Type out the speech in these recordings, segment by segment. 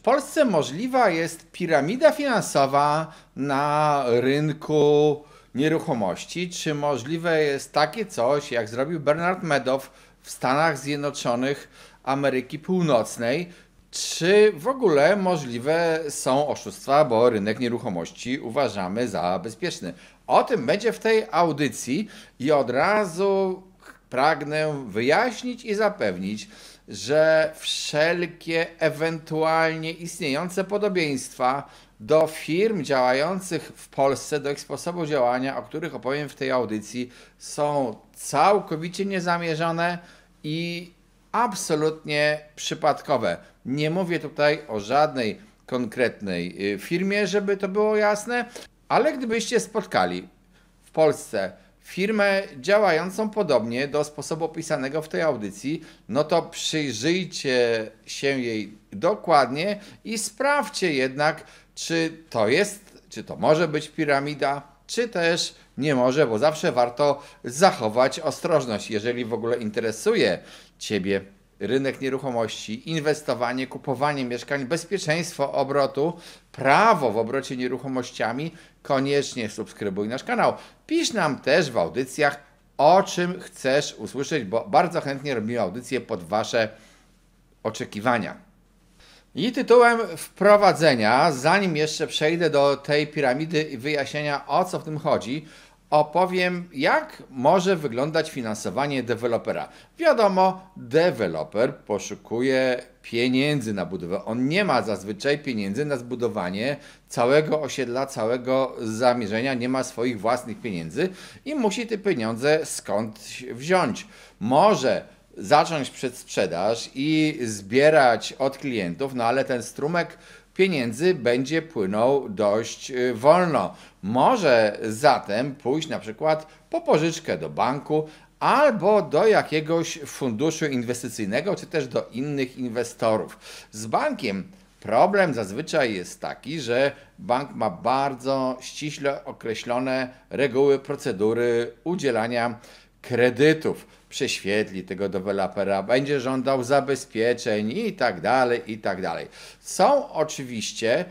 Polsce możliwa jest piramida finansowa na rynku nieruchomości? Czy możliwe jest takie coś, jak zrobił Bernard Madoff w Stanach Zjednoczonych Ameryki Północnej? Czy w ogóle możliwe są oszustwa, bo rynek nieruchomości uważamy za bezpieczny? O tym będzie w tej audycji i od razu pragnę wyjaśnić i zapewnić, że wszelkie ewentualnie istniejące podobieństwa do firm działających w Polsce, do ich sposobu działania, o których opowiem w tej audycji, są całkowicie niezamierzone i absolutnie przypadkowe. Nie mówię tutaj o żadnej konkretnej firmie, żeby to było jasne, ale gdybyście spotkali w Polsce firmę działającą podobnie do sposobu opisanego w tej audycji, no to przyjrzyjcie się jej dokładnie i sprawdźcie jednak, czy to może być piramida, czy też nie może, bo zawsze warto zachować ostrożność. Jeżeli w ogóle interesuje Ciebie rynek nieruchomości, inwestowanie, kupowanie mieszkań, bezpieczeństwo obrotu, prawo w obrocie nieruchomościami, koniecznie subskrybuj nasz kanał. Pisz nam też w audycjach, o czym chcesz usłyszeć, bo bardzo chętnie robimy audycje pod Wasze oczekiwania. I tytułem wprowadzenia, zanim jeszcze przejdę do tej piramidy i wyjaśnienia, o co w tym chodzi, opowiem, jak może wyglądać finansowanie dewelopera. Wiadomo, deweloper poszukuje pieniędzy na budowę. On nie ma zazwyczaj pieniędzy na zbudowanie całego osiedla, całego zamierzenia, nie ma swoich własnych pieniędzy i musi te pieniądze skądś wziąć. Może zacząć przedsprzedaż i zbierać od klientów, no ale ten strumyk pieniędzy będzie płynął dość wolno. Może zatem pójść na przykład po pożyczkę do banku albo do jakiegoś funduszu inwestycyjnego, czy też do innych inwestorów. Z bankiem problem zazwyczaj jest taki, że bank ma bardzo ściśle określone reguły, procedury udzielania kredytów. Prześwietli tego dewelopera, będzie żądał zabezpieczeń i tak dalej, i tak dalej. Są oczywiście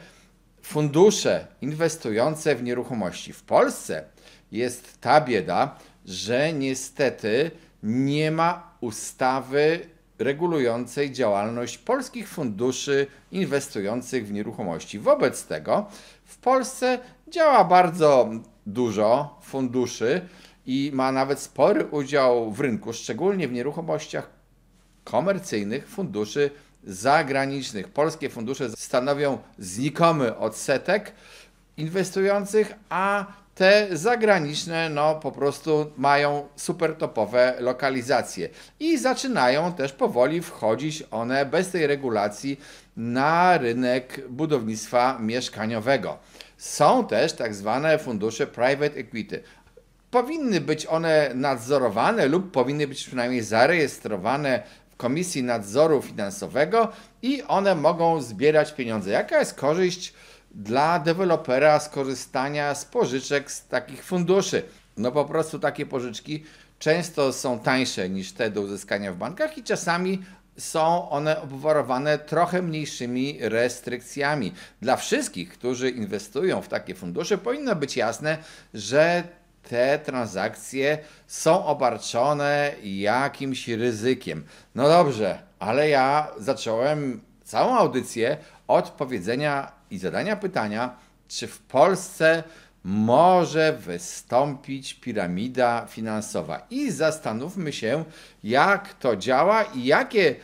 fundusze inwestujące w nieruchomości. W Polsce jest ta bieda, że niestety nie ma ustawy regulującej działalność polskich funduszy inwestujących w nieruchomości. Wobec tego w Polsce działa bardzo dużo funduszy i ma nawet spory udział w rynku, szczególnie w nieruchomościach komercyjnych funduszy zagranicznych. Polskie fundusze stanowią znikomy odsetek inwestujących, a te zagraniczne no po prostu mają super topowe lokalizacje i zaczynają też powoli wchodzić one bez tej regulacji na rynek budownictwa mieszkaniowego. Są też tak zwane fundusze private equity. Powinny być one nadzorowane lub powinny być przynajmniej zarejestrowane w Komisji Nadzoru Finansowego i one mogą zbierać pieniądze. Jaka jest korzyść dla dewelopera z korzystania z pożyczek z takich funduszy? No po prostu takie pożyczki często są tańsze niż te do uzyskania w bankach i czasami są one obwarowane trochę mniejszymi restrykcjami. Dla wszystkich, którzy inwestują w takie fundusze, powinno być jasne, że te transakcje są obarczone jakimś ryzykiem. No dobrze, ale ja zacząłem całą audycję od powiedzenia i zadania pytania, czy w Polsce może wystąpić piramida finansowa. I zastanówmy się, jak to działa i jakie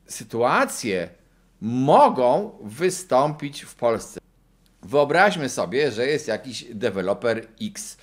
sytuacje mogą wystąpić w Polsce. Wyobraźmy sobie, że jest jakiś deweloper X.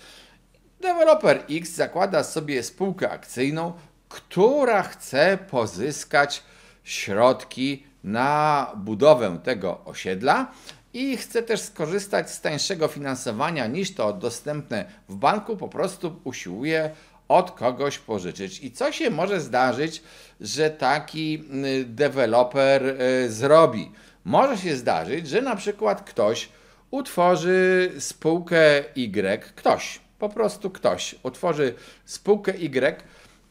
Deweloper X zakłada sobie spółkę akcyjną, która chce pozyskać środki na budowę tego osiedla i chce też skorzystać z tańszego finansowania niż to dostępne w banku, po prostu usiłuje od kogoś pożyczyć. I co się może zdarzyć, że taki deweloper zrobi? Może się zdarzyć, że na przykład ktoś utworzy spółkę Y, po prostu ktoś utworzy spółkę Y,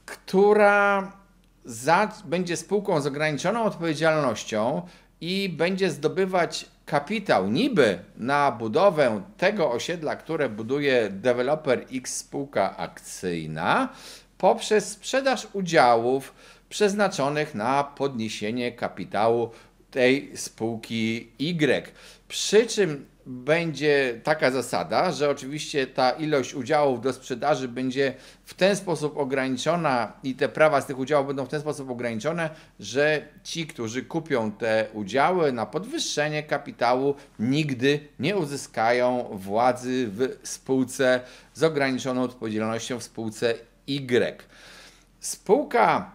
która będzie spółką z ograniczoną odpowiedzialnością i będzie zdobywać kapitał niby na budowę tego osiedla, które buduje deweloper X spółka akcyjna, poprzez sprzedaż udziałów przeznaczonych na podniesienie kapitału tej spółki Y. Przy czym będzie taka zasada, że oczywiście ta ilość udziałów do sprzedaży będzie w ten sposób ograniczona i te prawa z tych udziałów będą w ten sposób ograniczone, że ci, którzy kupią te udziały na podwyższenie kapitału, nigdy nie uzyskają władzy w spółce z ograniczoną odpowiedzialnością, w spółce Y. Spółka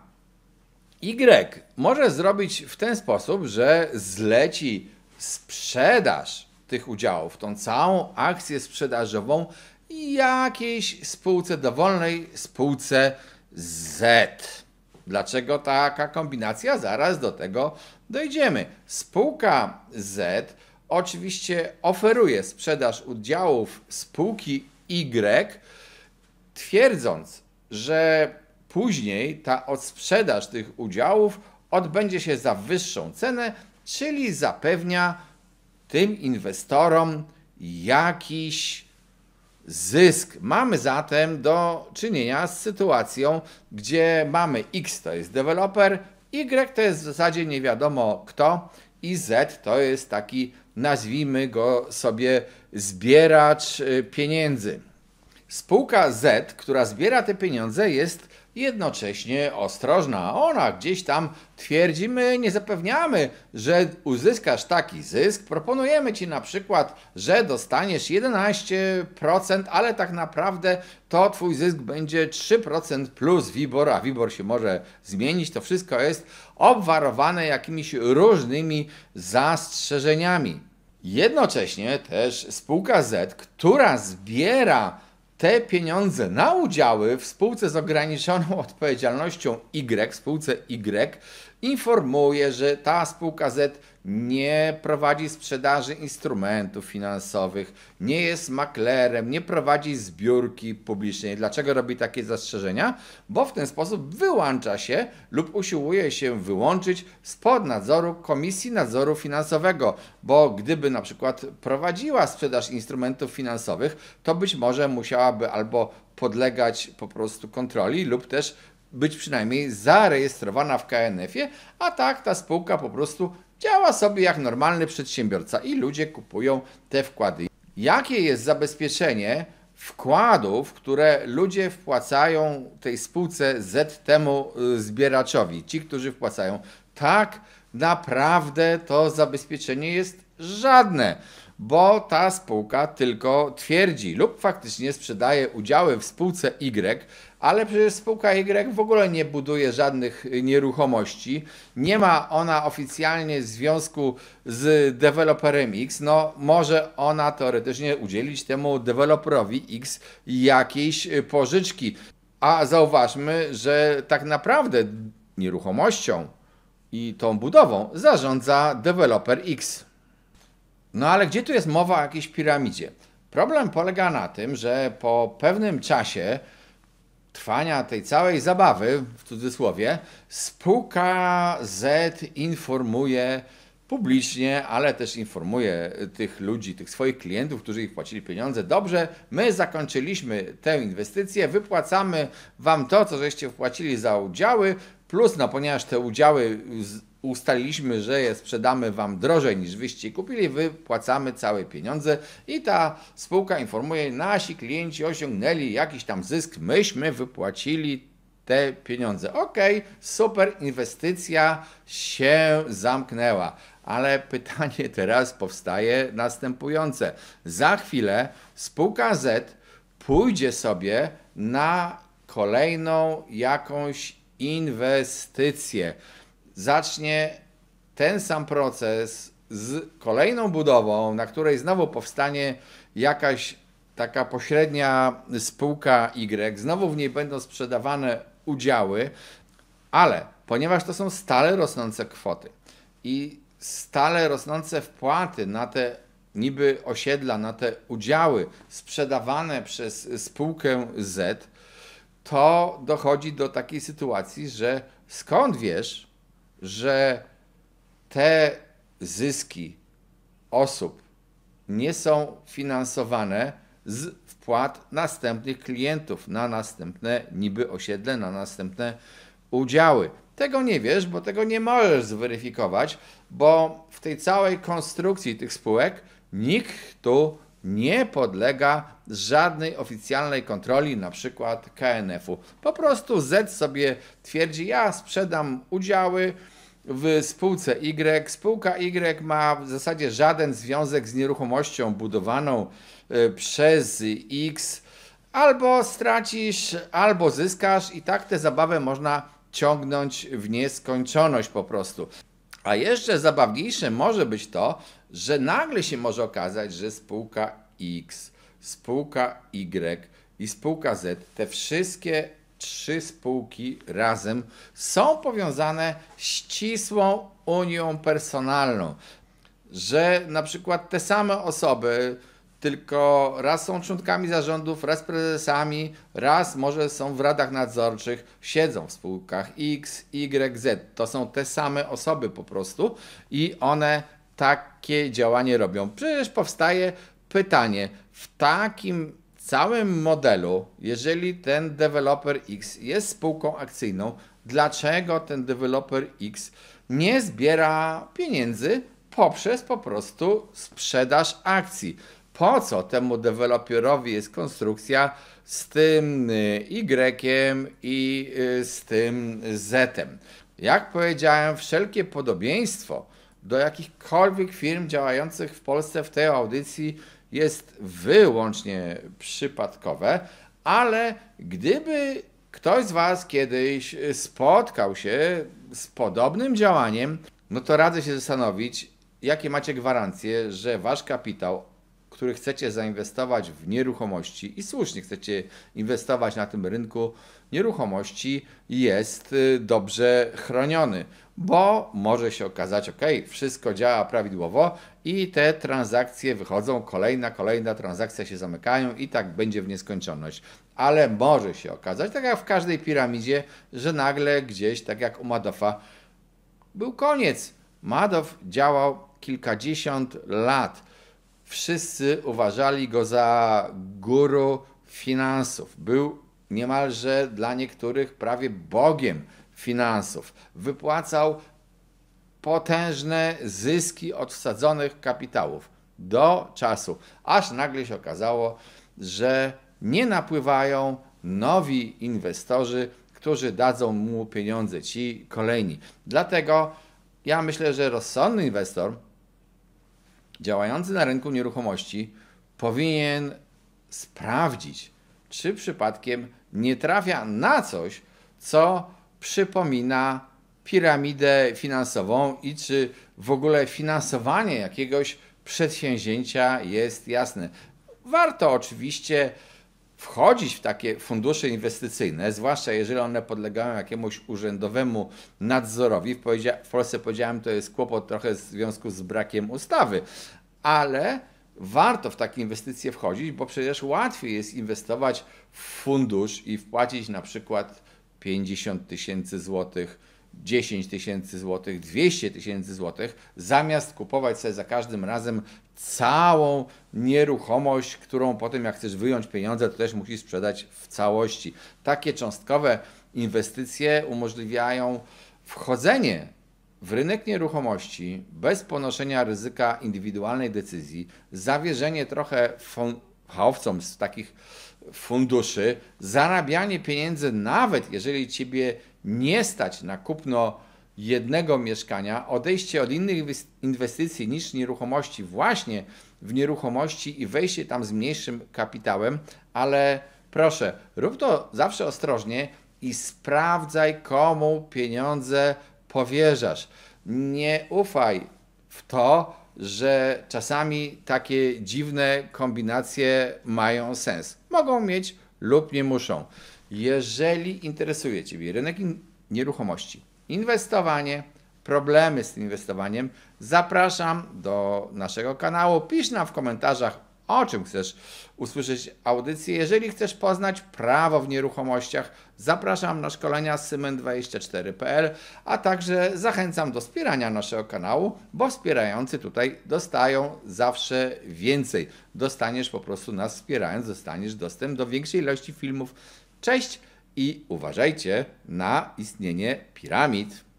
Y może zrobić w ten sposób, że zleci sprzedaż tych udziałów, tą całą akcję sprzedażową jakiejś spółce dowolnej, spółce Z. Dlaczego taka kombinacja? Zaraz do tego dojdziemy. Spółka Z oczywiście oferuje sprzedaż udziałów spółki Y, twierdząc, że później ta odsprzedaż tych udziałów odbędzie się za wyższą cenę, czyli zapewnia tym inwestorom jakiś zysk. Mamy zatem do czynienia z sytuacją, gdzie mamy X to jest deweloper, Y to jest w zasadzie nie wiadomo kto i Z to jest taki, nazwijmy go sobie, zbieracz pieniędzy. Spółka Z, która zbiera te pieniądze, jest jednocześnie ostrożna. Ona gdzieś tam twierdzi, my nie zapewniamy, że uzyskasz taki zysk. Proponujemy Ci na przykład, że dostaniesz 11%, ale tak naprawdę to Twój zysk będzie 3% plus WIBOR, a WIBOR się może zmienić. To wszystko jest obwarowane jakimiś różnymi zastrzeżeniami. Jednocześnie też spółka Z, która zbiera te pieniądze na udziały w spółce z ograniczoną odpowiedzialnością Y, w spółce Y, informuje, że ta spółka Z nie prowadzi sprzedaży instrumentów finansowych, nie jest maklerem, nie prowadzi zbiórki publicznej. Dlaczego robi takie zastrzeżenia? Bo w ten sposób wyłącza się lub usiłuje się wyłączyć spod nadzoru Komisji Nadzoru Finansowego, bo gdyby na przykład prowadziła sprzedaż instrumentów finansowych, to być może musiałaby albo podlegać po prostu kontroli lub też być przynajmniej zarejestrowana w KNF-ie, a tak ta spółka po prostu działa sobie jak normalny przedsiębiorca i ludzie kupują te wkłady. Jakie jest zabezpieczenie wkładów, które ludzie wpłacają tej spółce Z temu zbieraczowi, ci, którzy wpłacają? Tak naprawdę to zabezpieczenie jest żadne, bo ta spółka tylko twierdzi lub faktycznie sprzedaje udziały w spółce Y, ale przecież spółka Y w ogóle nie buduje żadnych nieruchomości, nie ma ona oficjalnie związku z deweloperem X, no może ona teoretycznie udzielić temu deweloperowi X jakiejś pożyczki, a zauważmy, że tak naprawdę nieruchomością i tą budową zarządza deweloper X. No ale gdzie tu jest mowa o jakiejś piramidzie? Problem polega na tym, że po pewnym czasie trwania tej całej zabawy, w cudzysłowie, spółka Z informuje publicznie, ale też informuje tych ludzi, tych swoich klientów, którzy ich płacili pieniądze. Dobrze, my zakończyliśmy tę inwestycję, wypłacamy Wam to, co żeście wpłacili za udziały, plus, no ponieważ te udziały ustaliliśmy, że je sprzedamy Wam drożej niż wyście kupili, wypłacamy całe pieniądze i ta spółka informuje, nasi klienci osiągnęli jakiś tam zysk, myśmy wypłacili te pieniądze. Ok, super, inwestycja się zamknęła. Ale pytanie teraz powstaje następujące. Za chwilę spółka Z pójdzie sobie na kolejną jakąś inwestycję. Zacznie ten sam proces z kolejną budową, na której znowu powstanie jakaś taka pośrednia spółka Y, znowu w niej będą sprzedawane udziały, ale ponieważ to są stale rosnące kwoty i stale rosnące wpłaty na te niby osiedla, na te udziały sprzedawane przez spółkę Z, to dochodzi do takiej sytuacji, że skąd wiesz, że te zyski osób nie są finansowane z wpłat następnych klientów na następne niby osiedle, na następne udziały. Tego nie wiesz, bo tego nie możesz zweryfikować, bo w tej całej konstrukcji tych spółek nikt tu nie podlega żadnej oficjalnej kontroli, na przykład KNF-u. Po prostu Z sobie twierdzi, ja sprzedam udziały w spółce Y. Spółka Y ma w zasadzie żaden związek z nieruchomością budowaną przez X. Albo stracisz, albo zyskasz i tak tę zabawę można ciągnąć w nieskończoność po prostu. A jeszcze zabawniejsze może być to, że nagle się może okazać, że spółka X, spółka Y i spółka Z, te wszystkie 3 spółki razem są powiązane ścisłą unią personalną, że na przykład te same osoby tylko raz są członkami zarządów, raz prezesami, raz może są w radach nadzorczych, siedzą w spółkach X, Y, Z. To są te same osoby po prostu i one takie działanie robią. Przecież powstaje pytanie, w takim całym modelu, jeżeli ten deweloper X jest spółką akcyjną, dlaczego ten deweloper X nie zbiera pieniędzy poprzez po prostu sprzedaż akcji? Po co temu deweloperowi jest konstrukcja z tym Y i z tym Z-em? Jak powiedziałem, wszelkie podobieństwo do jakichkolwiek firm działających w Polsce w tej audycji jest wyłącznie przypadkowe, ale gdyby ktoś z Was kiedyś spotkał się z podobnym działaniem, no to radzę się zastanowić, jakie macie gwarancje, że Wasz kapitał, który chcecie zainwestować w nieruchomości i słusznie chcecie inwestować na tym rynku nieruchomości, jest dobrze chroniony, bo może się okazać, ok, wszystko działa prawidłowo i te transakcje wychodzą, kolejna transakcja się zamykają i tak będzie w nieskończoność. Ale może się okazać, tak jak w każdej piramidzie, że nagle gdzieś, tak jak u Madoffa, był koniec. Madoff działał kilkadziesiąt lat. Wszyscy uważali go za guru finansów. Był niemalże dla niektórych prawie bogiem finansów. Wypłacał potężne zyski od wsadzonych kapitałów do czasu, aż nagle się okazało, że nie napływają nowi inwestorzy, którzy dadzą mu pieniądze, ci kolejni. Dlatego ja myślę, że rozsądny inwestor działający na rynku nieruchomości powinien sprawdzić, czy przypadkiem nie trafia na coś, co przypomina piramidę finansową i czy w ogóle finansowanie jakiegoś przedsięwzięcia jest jasne. Warto oczywiście wchodzić w takie fundusze inwestycyjne, zwłaszcza jeżeli one podlegają jakiemuś urzędowemu nadzorowi. W Polsce, powiedziałem, to jest kłopot trochę w związku z brakiem ustawy, ale warto w takie inwestycje wchodzić, bo przecież łatwiej jest inwestować w fundusz i wpłacić na przykład 50 000 złotych, 10 000 złotych, 200 000 złotych, zamiast kupować sobie za każdym razem całą nieruchomość, którą potem jak chcesz wyjąć pieniądze, to też musisz sprzedać w całości. Takie cząstkowe inwestycje umożliwiają wchodzenie w rynek nieruchomości bez ponoszenia ryzyka indywidualnej decyzji, zawierzenie trochę fachowcom z takich funduszy, zarabianie pieniędzy, nawet jeżeli Ciebie nie stać na kupno jednego mieszkania, odejście od innych inwestycji niż nieruchomości właśnie w nieruchomości i wejście tam z mniejszym kapitałem, ale proszę, rób to zawsze ostrożnie i sprawdzaj, komu pieniądze powierzasz. Nie ufaj w to, że czasami takie dziwne kombinacje mają sens. Mogą mieć lub nie muszą. Jeżeli interesuje Ciebie rynek nieruchomości, inwestowanie, problemy z tym inwestowaniem, zapraszam do naszego kanału. Pisz nam w komentarzach o czym chcesz usłyszeć audycję. Jeżeli chcesz poznać prawo w nieruchomościach, zapraszam na szkolenia z Symen24.pl, a także zachęcam do wspierania naszego kanału, bo wspierający tutaj dostają zawsze więcej. Dostaniesz po prostu nas wspierając, dostaniesz dostęp do większej ilości filmów. Cześć i uważajcie na istnienie piramid.